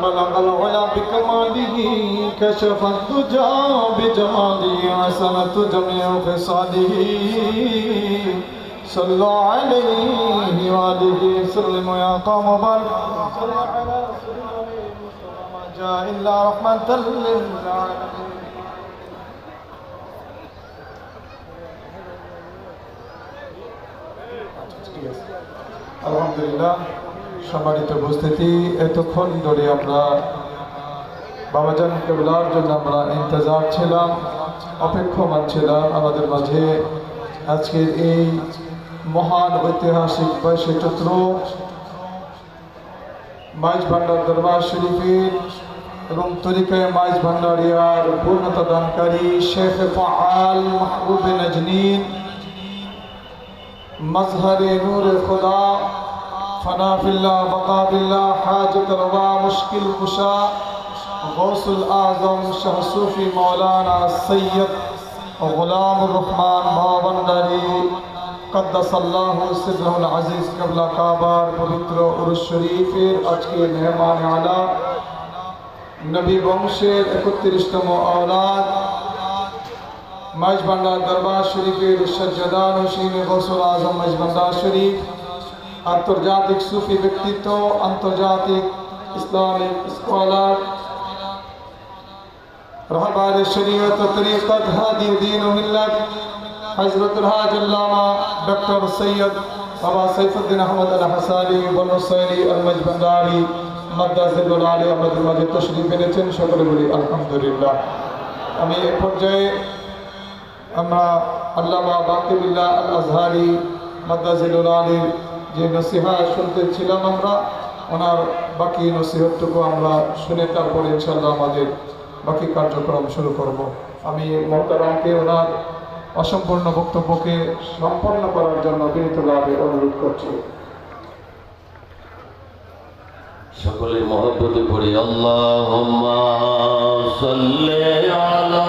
بلغ العلا بكماله كشف الدجى بجماله حسنت جميع خصاله صلوا عليه وآله وسلموا يا قوم بارك صلوا على سيدنا المصطفى ما جاء إلا رحمة للعالمين আলহামদুলিল্লাহ। সম্মানিত উপস্থিতি, এতক্ষণ ধরে আমরা বাবাজান কেবলার জন্য আমরা ইন্তজার ছিলাম, অপেক্ষমান ছিলাম। আমাদের মাঝে আজকের এই মহান ঐতিহাসিক 22 চৈত্র মাইজ ভান্ডার দরবার শরীফের এবং তরিকায়ে মাইজ ভান্ডারিয়ার পূর্ণতা দানকারী শেখ ফাআল মাহবুব নজনীন मजहरे नूर खुदा फना फिल्लाह बका बिल्लाह हाजत रवा मुश्किल कुशा गौसुल आजम शाह सूफी मौलाना सैयद गुलामुर रहमान भावंडारी कद्दसल्लाहु सिरहुल अजीज कबला काबार पवित्र उरुस शरीफेर আজকের মেহমান আলা নবী বংশের 31তম औलाद মাইজ ভান্ডার দরবার শরীফের সজ্জাদান হোসেন গৌসুল আজম মাইজ ভান্ডার শরীফ, আন্তর্জাতিক সুফি ব্যক্তিত্ব, আন্তর্জাতিক ইসলামিক স্কলার, রাহবার শরীয়ত ও তরিকত, হাদি দ্বীন ও মিল্লাত, হযরতুল হাজ আল্লামা ডক্টর সৈয়দ বাবা সাইফুদ্দিন আহমদ আল হাসানি বনসাইরি আল মাইজ ভান্ডারি মাদ্দাজিলুল আলী আমাদের মাঝে তশরিফ এনেছেন। সকলে বলি আলহামদুলিল্লাহ। আমি এই পর্যায়ে আমরা আল্লামা বাকিবুল্লাহ আল আজহারি মাদ্দাজিলুল আলীর যে নসিহত শুনতে ছিলাম, আমরা ওনার বাকি নসিহতটুকু আমরা শুনে তারপরে ইনশাআল্লাহ আমাদের বাকি কার্যক্রম শুরু করব। আমি মোহতারামকে ওনার অসম্পূর্ণ বক্তব্যকে সম্পন্ন করার জন্য বিনীতভাবে অনুরোধ করছি। সকলে মহব্বতে পড়ি আল্লাহুম্মা সাল্লি আলা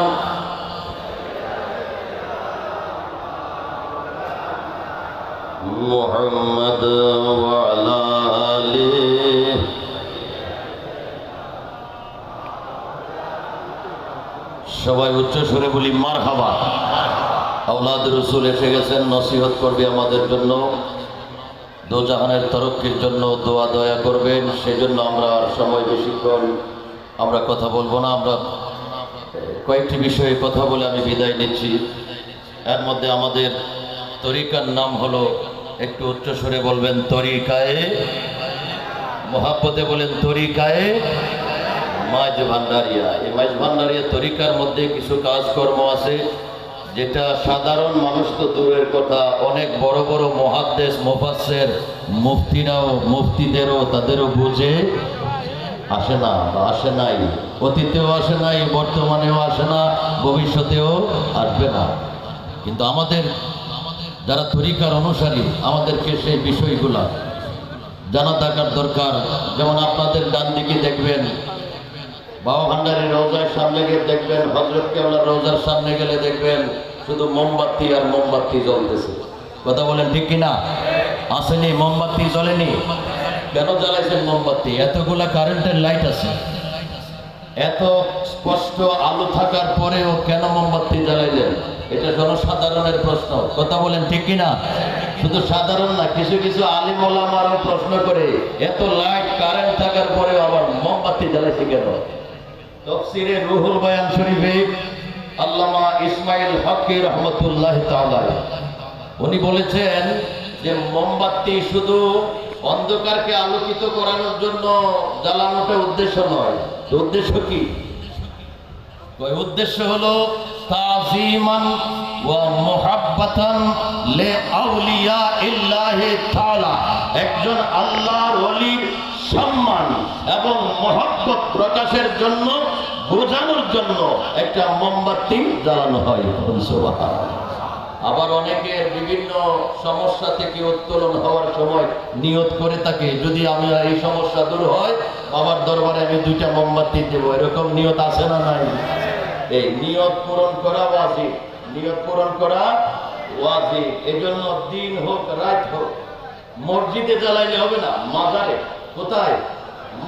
মুহাম্মাদ ওয়া আলা আলিহি। সবাই উচ্চ সুরে বলি মারহাবা। আওলাদ রাসূল এসে গেছেন, নসিহত করবে আমাদের জন্য, দোজাহানের তরক্কির জন্য দোয়া দয়া করবেন। সেজন্য আমরা আর সময় বেশিক্ষণ আমরা কথা বলবো না। আমরা কয়েকটি বিষয়ে কথা বলে আমি বিদায় নিচ্ছি। এর মধ্যে আমাদের তরিকার নাম হলো, একটু উচ্চস্বরে বলবেন, তরিকায়ে মোহাব্বতে বলেন, তরিকায়ে মাইজ ভান্ডারিয়া। এই মাইজ ভান্ডারিয়া তরিকার মধ্যে কিছু কাজকর্ম আছে যেটা সাধারণ মানুষ তো দূরের কথা, অনেক বড় বড় মুহাদ্দিস মুফাসসির মুফতিরাও মুফতিদেরও তাদেরও বুঝে আসে না বা আসে নাই, অতীতেও আসে নাই, বর্তমানেও আসে না, ভবিষ্যতেও আসবে না। কিন্তু আমাদের যারা তরিকার অনুসারী, আমাদেরকে সেই বিষয়গুলা জানা থাকার দরকার। যেমন আপনাদের ডান দিকে দেখবেন বাবা ভান্ডারীর রওজার সামনে গিয়ে দেখবেন, হযরত কেবলার রওজার সামনে গেলে দেখবেন শুধু মোমবাতি আর মোমবাতি জ্বলতেছে। কথা বলেন ঠিক কিনা? আসেনি মোমবাতি জ্বলেনি? কেন জ্বালাইছেন মোমবাতি? এতগুলা কারেন্টের লাইট আছে, এত স্পষ্ট আলো থাকার পরেও কেন মোমবাতি জ্বালাইলেন? এটা জনসাধারণের প্রশ্ন। কথা বলেন ঠিক কিনা? শুধু সাধারণ না, কিছু কিছু আলিম ওলামারও প্রশ্ন করে, এত লাইট কারেন্ট থাকার পরেও আবার মোমবাতি জ্বালাইছে কেন? তাফসীরে রুহুল বয়ান শরীফে আল্লামা ইসমাইল হক রহমতুল্লাহ তাআলা উনি বলেছেন যে মোমবাতি শুধু অন্ধকারকে আলোকিত করানোর জন্য জ্বালানোটা উদ্দেশ্য নয়। উদ্দেশ্য কি? উদ্দেশ্য হলো তাযীমান ওয়া মুহাব্বাতান লিআউলিয়া ইল্লাহি তাআলা, একজন আল্লাহর ওলির সম্মান এবং মহব্বত প্রকাশের জন্য, বোঝানোর জন্য একটা মোমবাতি জ্বালানো হয়। সুবহানাল্লাহ। আবার অনেকের বিভিন্ন সমস্যা থেকে উত্তোলন হওয়ার সময় নিয়ত করে থাকে, যদি আমি এই সমস্যা দূর হয় বাবার দরবারে আমি 2টা মোমবাতি দেব। এরকম নিয়ত আছে না নাই? এই নিয়ত পূরণ করা ওয়াজিব, নিয়ত পূরণ করা ওয়াজিব। এজন্য দিন হোক রাত হোক মসজিদে জ্বালাইলে হবে না, মাজারে। কোথায়?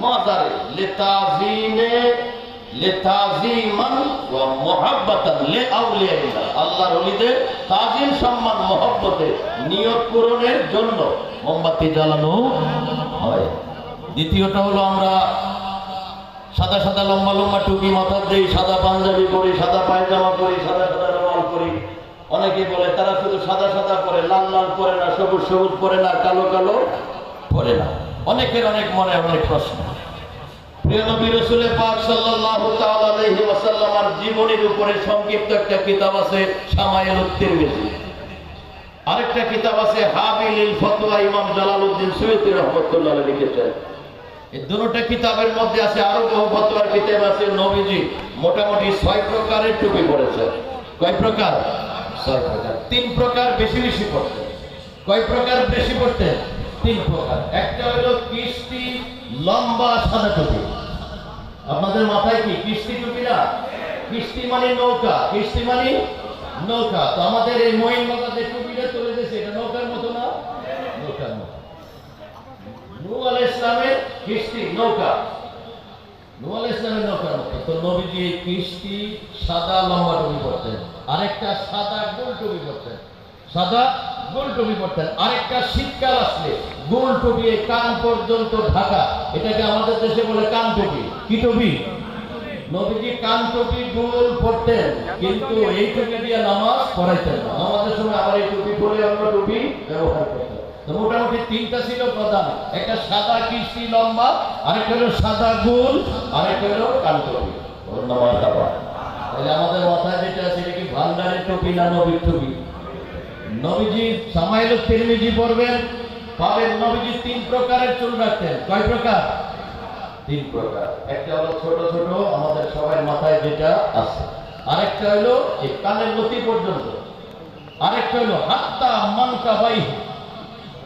মাজারে। লিতাযীমান ওয়া মুহাব্বাতান লিআউলিয়াইল্লাহ, আল্লাহর ওলিদের তাজিম সম্মান মহব্বতে নিয়ত পূরণের জন্য মোমবাতি জ্বালানো হয়। দ্বিতীয়টা হলো আমরা সাদা সাদা লম্বা লম্বা টুপি মাথার দেই, সাদা পাঞ্জাবি পরি, সাদা পায়জামা পরি, সাদা সাদা রুমাল পরি। অনেকে বলে তারা শুধু সাদা সাদা পরে, লাল লাল পরে না, সবুজ সবুজ পরে না, কালো কালো পরে না। অনেকের অনেক মনে অনেক প্রশ্ন। প্রিয় নবী রাসূল পাক সাল্লাল্লাহু তাআলা আলাইহি ওয়াসাল্লামের জীবনের উপরে সংক্ষিপ্ত একটা কিতাব আছে, শামায়েলুত তিরমিজি। আরেকটা কিতাব আছে হাবিলিল ফতোয়া, ইমাম জালালউদ্দিন সুয়ুতী রাহমাতুল্লাহ আলাইহি লিখেছেন। এই দুটো কিতাবের মধ্যে আছে আরো বহু ফতোয়ার কিতাব আছে। নবীজি মোটামুটি 6 প্রকারের টুপি পরেছেন। কয় প্রকার? 6 প্রকার। 3 প্রকার বেশি বেশি পড়তেন। কয় প্রকার বেশি পড়তেন? 3 প্রকার। একটা হলো কিস্তি লম্বা সাদা টুপি। আপনাদের মাথায় কি কিস্তি টুপি না? কিস্তি মানে নৌকা, কিস্তি মানে নৌকা। তো আমাদের এই মঈন বাবা যে টুপিটা তুলে দিয়েছে, এটা নৌকার মতো না? নৌকার মতো। নূহ আলাইহিস সালামের কিস্তি নৌকা, নূহ আলাইহিস সালামের নৌকার মতো। তো নবীজি কিস্তি সাদা লম্বা টুপি পরতেন, আরেকটা সাদা গোল টুপি পরতেন, সাদা গোল টুপি পরতেন। আরেকটা শীতকাল আসলে গোল টুপি কান পর্যন্ত ঢাকা, এটাকে আমাদের দেশে বলে কান টুপি। কি টুপি? নবীজি কান টুপি গোল পরতেন, কিন্তু এই টুপি দিয়ে নামাজ পড়াইতেন না। নামাজের সময় আবার এই টুপি পরে অন্য টুপি ব্যবহার করতেন। তো মোটামুটি 3টা ছিল প্রধান। একটা সাদা কিস্তি লম্বা, আরেকটা হলো সাদা গোল, আরেকটা হলো কান টুপি। তাহলে আমাদের মাথায় যেটা আছে এটা কি ভান্ডারের টুপি না নবীর টুপি? নবীজি শামায়েলুত তিরমিজি পড়বেন, পাবেন নবীজি 3 প্রকারের চুল রাখতেন। কয় প্রকার? 3 প্রকার। একটা হলো ছোট ছোট আমাদের সবার মাথায় যেটা আছে, আরেকটা হলো এই কানের লতি পর্যন্ত, আরেকটা হলো হাত্তা মানকাবাই,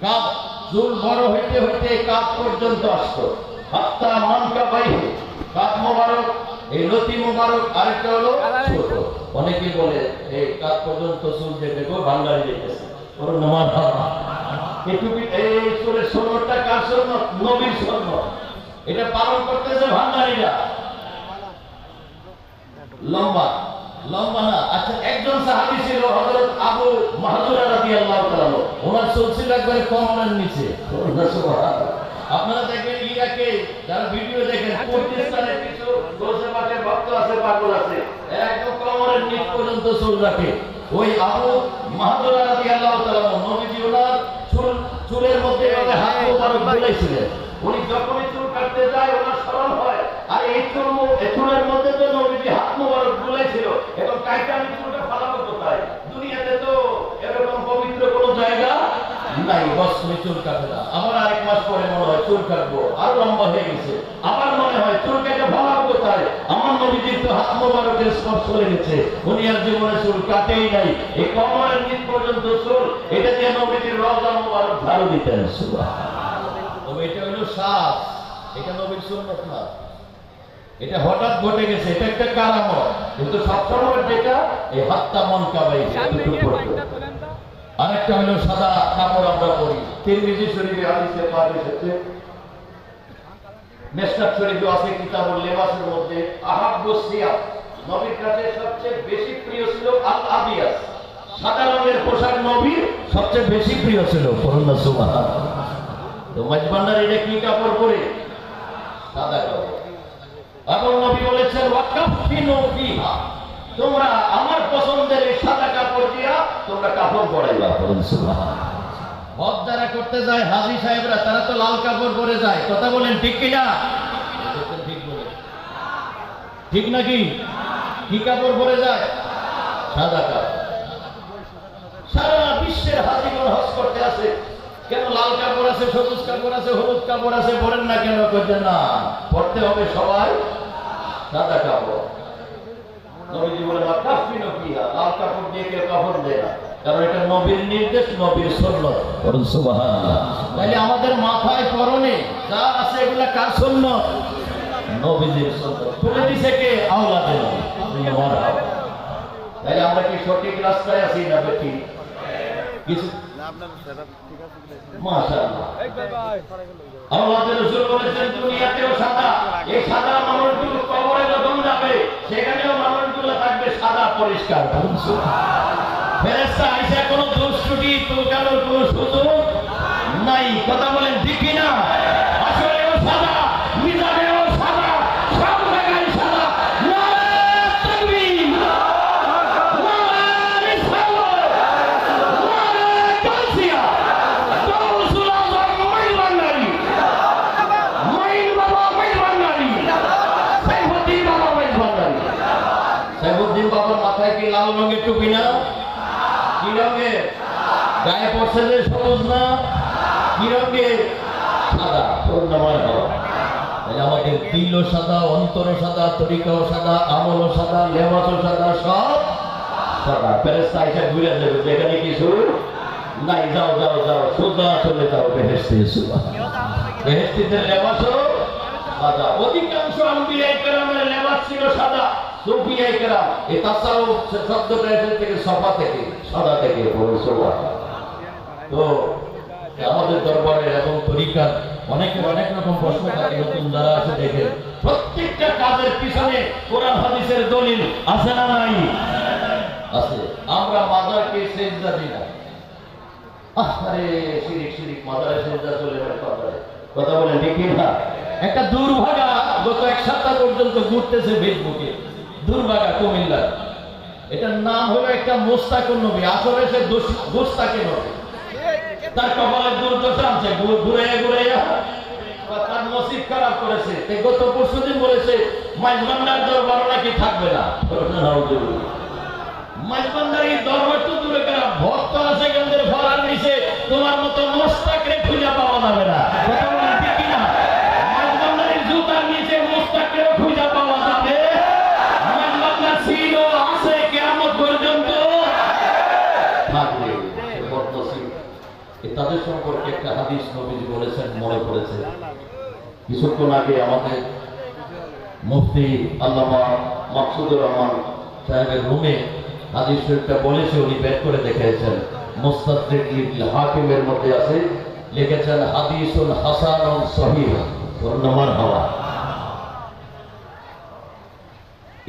কাপ চুল বড় হইতে হইতে কাপ পর্যন্ত আসতো। হাত্তা মানকাবাই, কাপ মোবারক, এই লতি মোবারক। আরেকটা হলো ছোট। অনেকে বলে এই কাপ পর্যন্ত চুল দেখো ভান্ডারি দেখতেছে, ওর নামাজ হারাম। এই টুপি এই চুলের সুন্নতটা কার সুন্নত? নবীর সুন্নত। এটা পালন করতেছে ভান্ডারিরা। লম্বা লম্বা না। আচ্ছা, একজন সাহাবী ছিল হযরত আবু মাহযুরা রাদিয়াল্লাহু তাআলা, ওনার চুল ছিল একবারে কোমরের নিচে। আপনারা দেখবেন ইরাকে যারা ভিডিও দেখেন, কুর্দিস্তানের কিছু গোসেবাটের ভক্ত আছে, পাগল আছে, একদম কোমরের নিচ পর্যন্ত চুল রাখে। ওই আবু মাহযুরা রাদিয়াল্লাহু তাআলা নবীজি ওনার চুলের মধ্যে হাত মোবারক বুলাইছিলেন। উনি যখনই চুল কাটতে যায় ওনার স্মরণ হয়, আর এই চুলের মধ্যে তো নবীজি হাত মোবারক বুলাইছিল। এবং কাইটা আমি চুলটা ফালাবো কোথায়? দুনিয়াতে তো এরকম পবিত্র কোনো জায়গা নাই, বস চুল কাটে না। আবার আরেক মাস পরে মনে হয় চুল কাটবো, আরো লম্বা হয়ে গেছে, আবার মনে হয় চুল কেটে ফালাবো কোথায়? আমার নবীজির তো হাত মোবারকের স্পর্শ লেগেছে, উনি আর জীবনে চুল কাটেই নাই। এই কোমরের নিচ পর্যন্ত চুল, এটা দিয়ে নবীজির রওজা মোবারক ঝাড়ু দিতেন। সুবহানাল্লাহ। এটা হলো শ্বাস, এটা নবীর সুন্নাত না, এটা হঠাৎ ঘটে গেছে, এটা একটা কারামত। কিন্তু সবসময় যেটা এই হাত্তা মানকাবাই, আরেকটা হলো সাদা কাপড় আমরা পরি। তিরমিজি শরীফে হাদিসে পাওয়া এসেছে, মিশকাত শরীফে আছে কিতাবুল লিবাসের মধ্যে, আহাব্বুস সিয়াব, নবীর কাছে সবচেয়ে বেশি প্রিয় ছিল আল আবিয়াস, সাদা রঙের পোশাক নবীর সবচেয়ে বেশি প্রিয় ছিল। পড়ুন সুবহানাল্লাহ। তো মাঝবান্ডার এটা কি কাপড় পরে? সাদা কাপড়। এবং নবী বলেছেন ওয়াকাফিনু ফিহা, তোমরা আমার পছন্দের এই সাদা কাপড় দিয়া তোমরা কাপড় পরাইবা। পড়ুন সুবহানাল্লাহ। হজ যারা করতে যায় হাজী সাহেবরা, তারা তো লাল কাপড় পরে যায়। কথা বলেন ঠিক কি না? ঠিক বলে, ঠিক নাকি? কি কাপড় পরে যায়? সাদা কাপড়। সারা বিশ্বের হাজীগণ হজ করতে আসে, কেন লাল কাপড় আছে, সবুজ কাপড় আছে, হলুদ কাপড় আছে, পরেন না কেন? করছেন না, পড়তে হবে সবাই সাদা কাপড়। নবীজি বলেন ওয়াকাফিনু ফিহা, লাল কাপড় দিয়ে কেউ কাপড় দেয় না, কারণ এটা নবীর নির্দেশ, নবীর সুন্নাত। বলুন সুবহানাল্লাহ। তাহলে আমাদের মাথায় পরনে যা আছে এগুলা কার সুন্নাত? নবীজির সুন্নাত। তুলে দিছে কে? আওলাদে নবী। তাহলে আমরা কি সঠিক রাস্তায় আছি না বেঠিক? কিছু মাশাআল্লাহ আল্লাহর রাসূল বলেছেন দুনিয়াতেও সাদা, এই সাদা মানুষগুলো কবরে যখন যাবে সেখানেও মানুষগুলো থাকবে সাদা পরিষ্কার। ফেরেশতা আইসা কোনো দোষ ত্রুটি তোলকানোর কোনো সুযোগ নাই। কথা বলেন ঠিক কি না? আসলেও সাদা, মিজানেও সাদা, সব জায়গায় সাদা। নারে তাকবীর, নারে রিসালাত, নারে গাউসিয়া, গাউসুল আযম মাইল ভান্ডারী, মাইল বাবা মাইল ভান্ডারী, সাইফুদ্দিন বাবা মাইল ভান্ডারী। সাইফুদ্দিন বাবার মাথায় কি লাল রঙের টুপি না? কি রঙের? গায়ে পড়ছে যে সবুজ না? কি রঙের? সাদা। আমাদের দিলও সাদা, অন্তরও সাদা, তরিকাও সাদা, আমলও সাদা, লেবাসও সাদা, সব সাদা। ফেরেশতা এসে ঘুরে যাবে, যেখানে কিছু নাই। যাও যাও যাও, সোজা চলে যাও বেহেশতে। বেহেশতিতে লেবাসও সাদা। অধিকাংশ আম্বিয়ায়ে কেরামের লেবাস ছিল সাদা। সুফিয়ায়ে কেরাম, এই তাসাউফ শব্দটা এসেছে থেকে সফা থেকে, সাদা থেকে। তো আমাদের দরবারে এবং তরিকার অনেকের অনেক রকম প্রশ্ন থাকে। নতুন যারা আছে দেখেন, প্রত্যেকটা কাজের পিছনে কোরআন হাদিসের দলিল আছে না নাই? আছে। আমরা মাজারকে সেজদা দিই না। আরে শিরিক শিরিক, মাজারে সেজদা চলে যায় পাতায়। কথা বলেন ঠিক না? একটা দুর্ভাগা গত এক সপ্তাহ পর্যন্ত ঘুরতেছে ফেসবুকে, দুর্ভাগা কুমিল্লা। এটার নাম হলো একটা মোস্তাকুন নবী, আসলে সে গোস্তাকে নবী। তার কপালে দুর্দশা আছে, ঘুরে ঘুরে তার নসিব খারাপ করেছে। গত পরশুদিন বলেছে মাইজবান্ডার দরবার নাকি থাকবে না। মাইজবান্ডার দরবার তো দূরে খারাপ, ভক্ত আছে কেন্দ্রের ফরার নিচে, তোমার মতো মোস্তাকরে খুঁজে পাওয়া যাবে না। কথা বলেন ঠিক কিনা? মাইজবান্ডারের জুতার নিচে মোস্তাকরেও খুঁজে পাওয়া যাবে। মাইজবান্ডার ছিল, আছে, কিয়ামত পর্যন্ত থাকবে। তাদের সম্পর্কে একটা হাদিস নবীজি বলেছেন, মনে পড়েছে। কিছুক্ষণ আগে আমাদের মুফতি আল্লামা মাকসুদুর রহমান সাহেবের রুমে হাদিস শরীফটা বলেছে, উনি বের করে দেখিয়েছেন। মুস্তাদরিক ইবনে হাকিমের মধ্যে আছে, লিখেছেন হাদিসুন হাসানুন সহিহ। মারহাবা।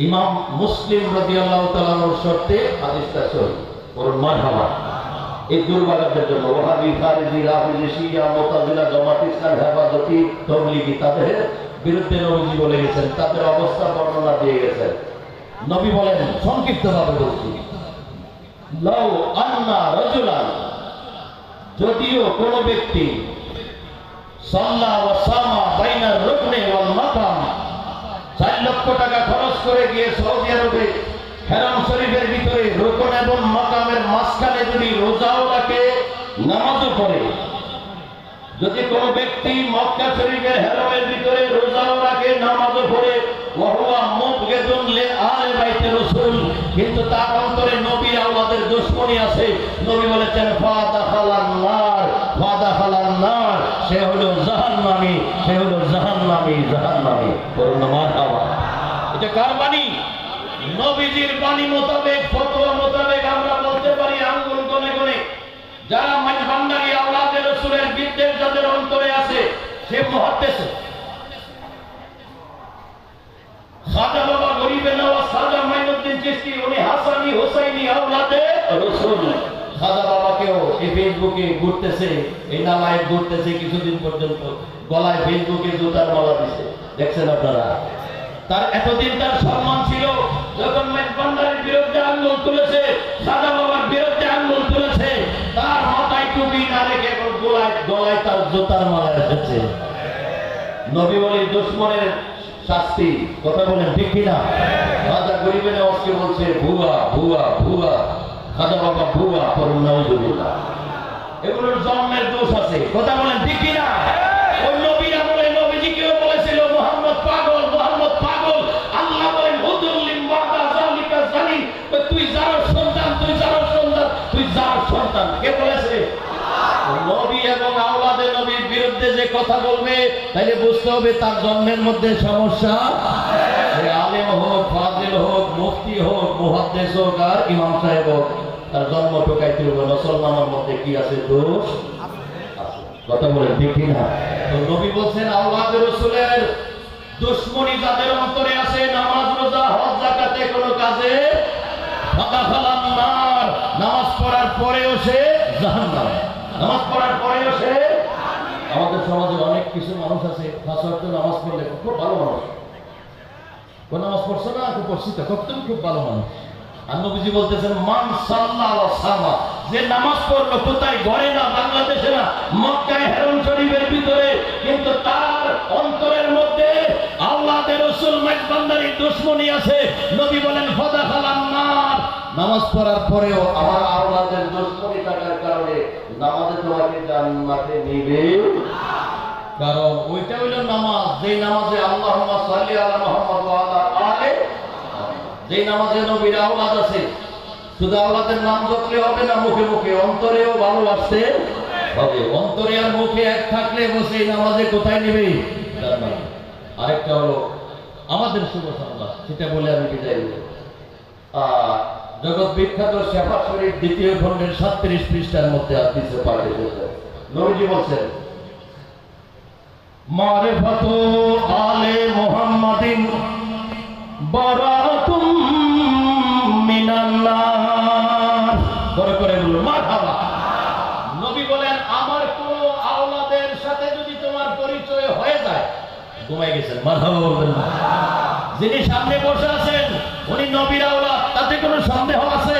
ইমাম মুসলিম রাদিয়াল্লাহু তাআলার শর্তে হাদিসটা সহিহ। মারহাবা। এই দুর্ভাগ্যের জন্য ওয়াহাবি, খারিজি, রাফিজি, শিয়া, মুতাজিলা, জামাত ইসলাম, হেফাজতি, তাবলীগী তাদের বিরুদ্ধে নবীজি বলে গেছেন, তাদের অবস্থা বর্ণনা দিয়ে গেছেন। নবী বলেন, সংক্ষিপ্তভাবে বলছি, লাউ আন্না রাজুলান, যদিও কোন ব্যক্তি সাল্লা ওয়া সামা বাইনার রুকনে ওয়াল মাকাম, 4 লক্ষ টাকা খরচ করে গিয়ে সৌদি আরবে হেরাম শরীফের ভিতরে রুকন এবং মাকামের মাঝখানে যদি রোজাও রাখে, নামাজও পড়ে। যদি কোনো ব্যক্তি মক্কা শরীফের হেরামের ভিতরে রোজাও রাখে, নামাজও পড়ে, ওয়াহুয়া মুবগিদুন লিআলে বাইতে রাসূল, কিন্তু তার অন্তরে নবীর আওলাদের দুশমনী আছে, নবী বলেছেন ফাদাখালান নার, ফাদাখালান নার, সে হলো জাহান্নামী, সে হলো জাহান্নামী, জাহান্নামী। বলুন মারহাবা। এটা কার বাণী? নবীজির বাণী মোতাবেক, ফতোয়া মোতাবেক আমরা বলতে পারি আঙ্গুল গনে গনে। যারা মাইজভান্ডারী আওলাদে রাসূলের বিদ্বেষ যাদের অন্তরে আছে, সে মুহাদ্দিস। খাজা বাবা গরিবে নওয়াজ খাজা মাইনুদ্দিন চিশতি, উনি হাসানি হুসাইনি আওলাদে রাসূল। খাজা বাবাকেও এই ফেসবুকে ঘুরতেছে, এই নালায় ঘুরতেছে, কিছুদিন পর্যন্ত গলায় ফেসবুকে জুতার মালা দিছে, দেখছেন আপনারা। তার এতদিন তার সম্মান ছিল, যখন মেজবান্ডারের বিরুদ্ধে আন্দোলন তুলেছে, খাজা বাবার বিরুদ্ধে আন্দোলন তুলেছে, তার মাথায় টুপি না রেখে এখন গলায় তার জুতার মালা এসেছে। নবী বলে দুশমনের শাস্তি। কথা বলেন ঠিক কিনা? খাজা গরিবে নওয়াজকে বলছে ভুয়া ভুয়া ভুয়া, খাজা বাবা ভুয়া। পড়ুন নাউজুবিল্লাহ। এগুলোর জন্মের দোষ আছে। কথা বলেন ঠিক কিনা? ওই নবীর আমলে নবীজি কেউ বলেছিল মুহাম্মদ পাগল, মুহাম্মদ পাগল। আল্লাহ বলেন হুদুল্লিম বাদা যালিকা জানি, তুই যার সন্তান, তুই যার সন্তান, তুই যার সন্তান। কে বলেছে? নবী এবং আওলাদে নবীর বিরুদ্ধে যে কথা বলবে, তাহলে বুঝতে হবে তার জন্মের মধ্যে সমস্যা। সে আলেম হোক, ফাজিল হোক, মুফতি হোক, মুহাদ্দিস হোক আর ইমাম সাহেব হোক, তার জন্ম টোকাইতে হবে। মুসলমানের মধ্যে কি আছে? দোষ আছে। কথা বলে ঠিক না? তো নবী বলছেন আওলাদে রাসূলের দুশমনি যাদের অন্তরে আছে, নামাজ রোজা হজ যাকাতে কোনো কাজে ফাদাখালান নার, নামাজ পড়ার পরেও সে জাহান্নাম, নামাজ পড়ার পরেও সে। আমাদের সমাজে অনেক কিছু মানুষ আছে পাঁচ ওয়াক্ত নামাজ পড়লে খুব ভালো মানুষ, কোন নামাজ পড়ছো না? খুব পড়ছি তো, তুমি খুব ভালো মানুষ। আর নবীজি বলতেছেন মান সাল্লাহ ওয়া সামা, যে নামাজ পড়লো কোথায়? ঘরে না, বাংলাদেশে না, মক্কায় হেরম শরীফের ভিতরে, কিন্তু তার অন্তরের মধ্যে আল্লাহর রাসূল মেজবান্দারি দুশমনি আছে। নবী বলেন ফাদাখালান নার, নামাজ পড়ার পরেও আমার আল্লাহর দুশমনি থাকার কারণে নামাজে তোমাকে জান্নাতে নিবে। কারণ ওইটা হইল নামাজ, যেই নামাজে আল্লাহুম্মা সাল্লি আলা মুহাম্মাদ ওয়া আলা আলি, যেই নামাজে নবীর আওলাদ আছে। শুধু আওলাদের নাম জপলে হবে না, মুখে মুখে অন্তরেও ভালোবাসতে হবে। অন্তরে আর মুখে এক থাকলে বসে এই নামাজে কোথায় নেবে? জান্নাত। আরেকটা হলো আমাদের শুভ সংবাদ, সেটা বলে আমি বিদায় নেব। জগৎ বিখ্যাত শেফা শরীফ দ্বিতীয় খণ্ডের 37 পৃষ্ঠার মধ্যে হাদিসে পাওয়া গেছে, নবীজি বলছেন মারিফাতু আলে মুহাম্মাদিন বারাতুম মিনান নার। করে করে বলুন মারহাবা। নবী বলেন আমার কোন আওলাদের সাথে যদি তোমার পরিচয় হয়ে যায়, ঘুমাই গেছেন, মারহাবা বলবেন না। যিনি সামনে বসে আছেন উনি নবীর আওলাদ, তাতে কোনো সন্দেহ আছে?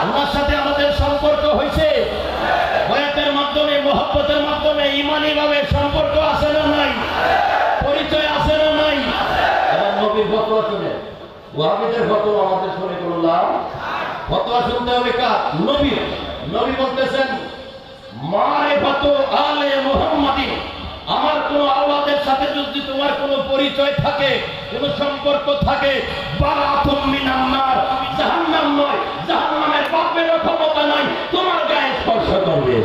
ওনার সাথে আমাদের সম্পর্ক হয়েছে, বয়াতের মাধ্যমে, মহব্বতের মাধ্যমে, ঈমানি ভাবে সম্পর্ক আছে না নাই? পরিচয় আছে না নাই? এবার নবীর ফতোয়া শুনে, ওয়াহাবীদের ফতোয়া আমাদের শুনে কোনো লাভ? ফতোয়া শুনতে হবে কার? নবীর। নবী বলতেছেন মারিফাতু আলে মুহাম্মাদিন, আমার কোন আওলাদের সাথে যদি তোমার কোনো পরিচয় থাকে, কোনো সম্পর্ক থাকে, বারাতুম মিনান নার, জাহান্নাম নয়, জাহান্নামের বাপেরও ক্ষমতা নাই তোমার গায়ে স্পর্শ করবে।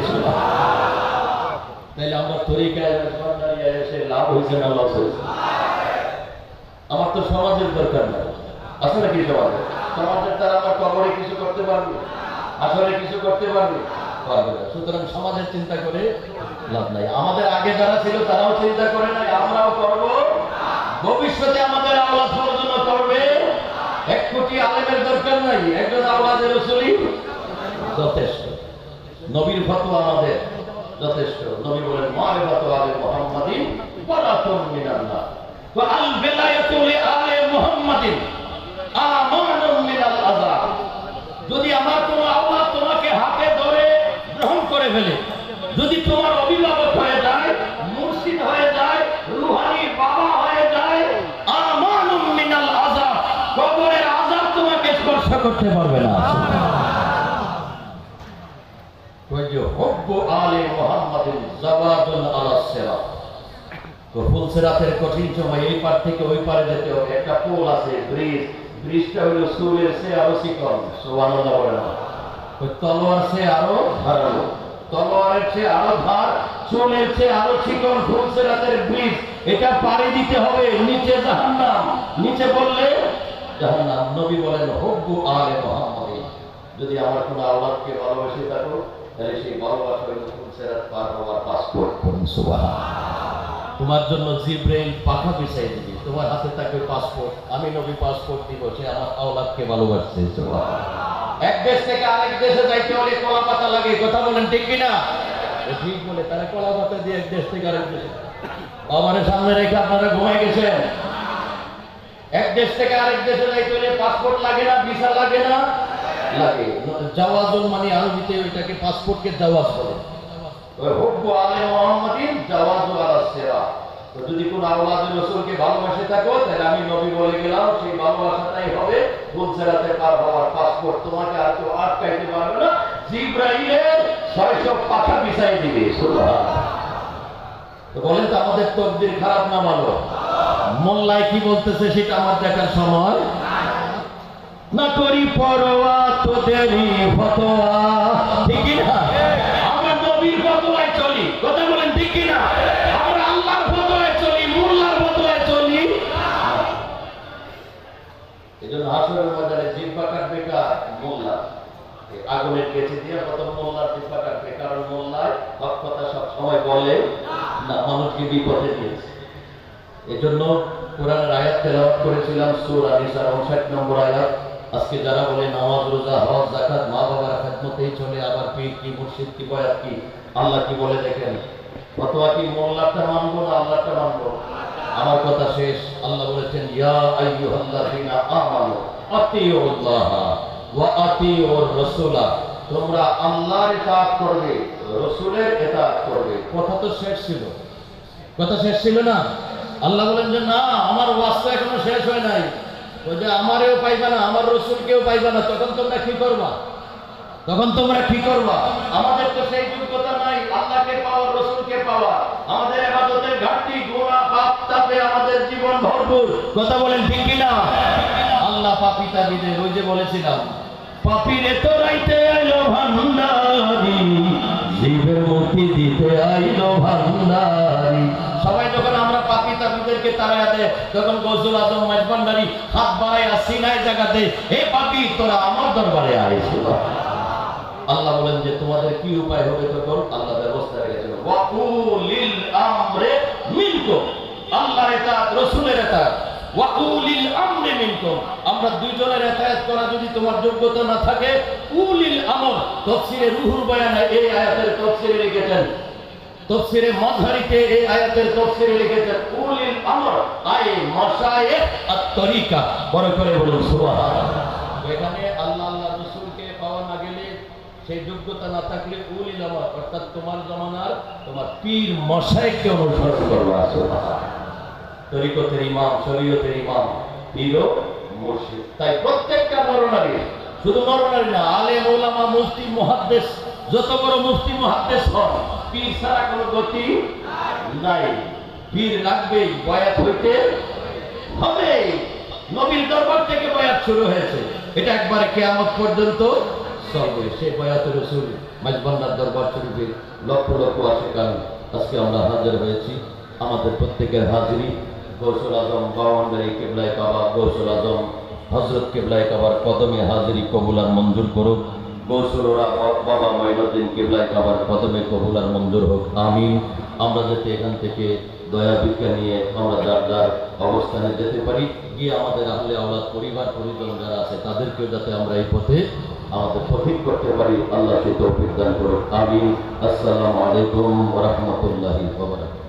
তাইলে আমরা তরিকায় দাঁড়িয়ে এসে লাভ হয়েছে না লস হয়েছে? আমার তো সমাজের দরকার নাই, আছে নাকি? সমাজের দ্বারা আমার কবরে কিছু করতে পারবে, আসলে কিছু করতে পারবে? পারবে না। সুতরাং সমাজের চিন্তা করে লাভ নাই। আমাদের আগে যারা ছিল তারাও চিন্তা করে নাই, আমরাও করব, ভবিষ্যতে আমাদের আওলাদ প্রয়োজন করবে। 1 কোটি আলেমের দরকার নাই, একজন আওলাদের রাসূলই যথেষ্ট। নবীর ফতোয়া আমাদের যথেষ্ট। নবী বলেন মারিফাতু আলে মুহাম্মাদিন বারাতুম মিনান নার ওয়া আল বিলায়াতু লি আলে মুহাম্মাদিন আমানুম মিনাল আযাব। যদি আমার কোন আওলাদ তোমাকে হাতে ধরে গ্রহণ করে ফেলে, যদি তোমার অভিভাবক হয়ে যায়, মুর্শিদ হয়ে যায়, রুহানি বাবা হয়ে যায়, আমানুম মিনাল আযাব, কবরের আযাব তোমাকে স্পর্শ করতে পারবে না। ওই যে হুব্বু আলে মুহাম্মাদিন জাওয়াদুন আলা সিরাত, তো ফুলসিরাতের কঠিন সময় এই পার থেকে ওই পারে যেতে হবে। একটা পোল আছে, ব্রিজ, ব্রিজটা হলো সুরের চেয়ে আরো চিকন, সুবহানাল্লাহ বলে না, ওই তলোয়ার চেয়ে আরো ধারালো, তলোয়ারের চেয়ে আরো ধার, চুলের চেয়ে আরো চিকন ফুলসিরাতের ব্রিজ। এটা পাড়ি দিতে হবে, নিচে জাহান্নাম, নিচে বললে জাহান্নাম। নবী বলেন হুব্বু আলে মুহাম্মাদিন, যদি আমার কোন আওলাদকে ভালোবেসে থাকো, তাহলে সেই ভালোবাসা হইল ফুলসিরাত পার হওয়ার পাসপোর্ট। সুবহানাল্লাহ। তোমার জন্য জিব্রাইল পাখা বিছাই দিবে, তোমার হাতে থাকবে পাসপোর্ট। আমি নবী পাসপোর্ট দিব, সে আমার আওলাদকে ভালোবাসছে। এক দেশ থেকে আরেক দেশে যাইতে হলে কলা পাতা লাগে, কথা বলেন ঠিক কিনা? ঠিক বলে, তারা কলা পাতা দিয়ে এক দেশ থেকে আরেক দেশে। আমার সামনে রেখে আপনারা ঘুমাই গেছেন। এক দেশ থেকে আরেক দেশে যাইতে হলে পাসপোর্ট লাগে না, ভিসা লাগে না? লাগে। জাওয়াজুল মানে আরবিতে ওইটাকে পাসপোর্টকে জাওয়াজ বলে। হুব্বু আলে মুহাম্মাদিন জাওয়াজু আলা সিরাত, তো যদি কোন আওলাদের রাসূলকে ভালোবাসে থাকো, তাহলে আমি নবী বলে গেলাম সেই ভালোবাসাটাই হবে ফুলসিরাতে পার হওয়ার পাসপোর্ট। তোমাকে আর কেউ আটকাইতে পারবে না, জিব্রাইলের 600 পাখা বিছাই দিবে। সুবহানাল্লাহ। তো বলেন তো আমাদের তকদির খারাপ না ভালো? মোল্লায় কি বলতেছে সেটা আমার দেখার সময় না। করি পরোয়া তোদেরই ফতোয়া, ঠিক না? আমরা নবীর ফতোয়ায় চলি, কথা বলেন ঠিক কিনা? আমরা আল্লাহর ফতোয়ায় চলি, মোল্লার ফতোয়ায় চলি। এজন্য হাসরের ময়দানে জিহ্বা কাটবে কার? মোল্লা। আগে আগুনের কেচি দিয়ে কত মোল্লার পিছপা কাটবে, কারণ মোল্লায় হক কথা সব সময় বলে না, মানুষকে বিপদে দিয়েছে। এজন্য কোরআনের আয়াত তেলাওয়াত করেছিলাম সূরা নিসার 59 নম্বর আয়াত। আজকে যারা বলে নামাজ রোজা হজ যাকাত মা বাবার খেদমতেই চলে, আবার পীর কি মুর্শিদ কি বয়াত কি, আল্লাহ কি বলে দেখেন, ফতোয়া কি মোল্লাটা মানবো না আল্লাহটা মানবো? আমার কথা শেষ। আল্লাহ বলেছেন ইয়া আইয়ুহাল্লাযীনা আমানু আতিউল্লাহ ওয়া আতিউর রাসূলা, তোমরা আল্লাহর ইতাআত করবে, রাসূলের ইতাআত করবে। কথা তো শেষ ছিল, কথা শেষ ছিল না? আল্লাহ বলেন যে না, আমার ওয়াস্তা এখনো শেষ হয় নাই, ওই যে আমারেও পাইবা না, আমার রাসূলকেও পাইবা না, তখন তোমরা কি করবা? তখন তোমরা কি করবা? আমাদের তো সেই যোগ্যতা নাই আল্লাহকে পাওয়ার, রাসূলকে পাওয়ার। আমাদের ইবাদতের ঘাটতি, গুনাহ পাপ তাপে আমাদের জীবন ভরপুর। কথা বলেন ঠিক কি না? আল্লাহ পাপী তাবিদের ওই যে বলেছিলাম, পাপীরে তো রাইতে আইলো ভান্ডারি, জীবের মুক্তি দিতে আইলো ভান্ডারি। সবাই যখন আমরা পাপী তাবিদেরকে তাড়ায়া দেয়, তখন গৌসুল আজম মাইজভান্ডারি হাত বাড়াইয়া সিনায় জায়গাতে, হে পাপী তোরা আমার দরবারে আইছিল। আল্লাহ বলেন যে তোমাদের কি উপায় হবে, তখন আল্লাহ ব্যবস্থা রেখেছেন ওয়াকুলিল আমরে মিনকুম, আল্লাহর ইতাআত রাসূলের ইতাআত, ওয়াকুলিল আমরে মিনকুম। আমরা দুইজনের ইতাআত করা যদি তোমার যোগ্যতা না থাকে, উলিল আমর, তাফসীরে রুহুল বয়ানে এই আয়াতের তাফসীরে লিখেছেন, তাফসীরে মাযহারিতে এই আয়াতের তাফসীরে লিখেছেন উলিল আমর আই মাশায়েখ আত-তরিকা। বড় করে বলুন সুবহানাল্লাহ। এখানে আল্লাহ আল্লাহর রাসূলকে পাওয়া না গেলে, সেই যোগ্যতা না থাকলে উলিল আমর অর্থাৎ তোমার জামানার তোমার পীর মশায়েখকে অনুসরণ করবা। তরিকতের ইমাম, শরীয়তের ইমাম, পীর ও মুর্শিদ। তাই প্রত্যেকটা নরনারী, শুধু নরনারী না, আলেম ওলামা মুফতি মুহাদ্দিস, যত বড় মুফতি মুহাদ্দিস হন, পীর ছাড়া কোনো গতি নাই। পীর লাগবেই, বয়াত হইতে হবে। নবীর দরবার থেকে বয়াত শুরু হয়েছে, এটা একবারে কিয়ামত পর্যন্ত চলবে। সেই বয়াত রাসূল মাইজভান্ডার দরবার শরীফে লক্ষ লক্ষ আশিকান আজকে আমরা হাজির হয়েছি। আমাদের প্রত্যেকের হাজিরি গৌসুল আজম বাওয়ান্দারি কিবলায়ে কাবা, গৌসুল আজম হযরত কিবলায়ে কাবার কদমে হাজিরি কবুল আর মঞ্জুর করুক। গৌসুল বাবা মঈনুদ্দিন কিবলায়ে কাবার কদমে কবুল আর মঞ্জুর হোক, আমিন। আমরা যাতে এখান থেকে দয়া ভিক্ষা নিয়ে আমরা যার যার অবস্থানে যেতে পারি, গিয়ে আমাদের আহলে আওলাদ পরিবার পরিজন যারা আছে তাদেরকেও যাতে আমরা এই পথে আমাদের সঠিক করতে পারি, আল্লাহ সে তৌফিক দান করুক, আমিন। আসসালামু আলাইকুম ওয়া রাহমাতুল্লাহি ওয়া বারাকাতুহু।